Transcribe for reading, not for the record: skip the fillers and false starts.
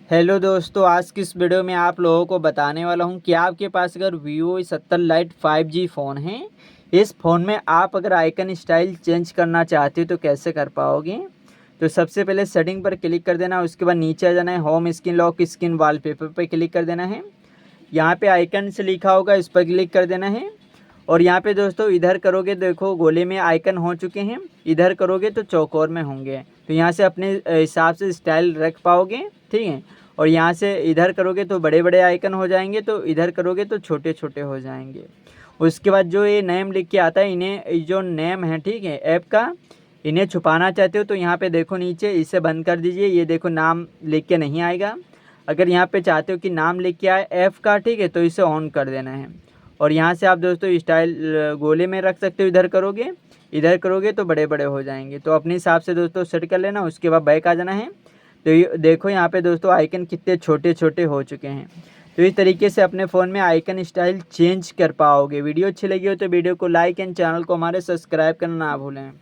Hello दोस्तों, आज की इस वीडियो में आप लोगों को बताने वाला हूं कि आपके पास अगर Vivo Y70 Lite 5G phone है, इस फ़ोन में आप अगर आइकन स्टाइल चेंज करना चाहते हो तो कैसे कर पाओगे। तो सबसे पहले सेटिंग पर क्लिक कर देना, उसके बाद नीचे आ जाना है, home screen lock screen wallpaper पर क्लिक कर देना है। यहाँ पे आइकन से लिखा होगा, इस पर क्लिक कर देना है। और यहाँ पे दोस्तों इधर करोगे, देखो गोले में आइकन हो चुके हैं, इधर करोगे तो चौकोर में होंगे। तो यहाँ से अपने हिसाब से स्टाइल रख पाओगे, ठीक है। और यहाँ से इधर करोगे तो बड़े बड़े आइकन हो जाएंगे, तो इधर करोगे तो छोटे छोटे हो जाएंगे। उसके बाद जो ये नेम लिख के आता है, इन्हें जो नेम है, ठीक है, ऐप का, इन्हें छुपाना चाहते हो तो यहाँ पे देखो नीचे, इसे बंद कर दीजिए। ये देखो नाम लिख के नहीं आएगा। अगर यहाँ पे चाहते हो कि नाम लिख के आए ऐप का, ठीक है, तो इसे ऑन कर देना है। और यहाँ से आप दोस्तों स्टाइल गोले में रख सकते हो, इधर करोगे तो बड़े बड़े हो जाएंगे। तो अपने हिसाब से दोस्तों सेट कर लेना। उसके बाद बैक आ जाना है। तो ये देखो यहाँ पे दोस्तों आइकन कितने छोटे छोटे हो चुके हैं। तो इस तरीके से अपने फ़ोन में आइकन स्टाइल चेंज कर पाओगे। वीडियो अच्छी लगी हो तो वीडियो को लाइक एंड चैनल को हमारे सब्सक्राइब करना ना भूलें।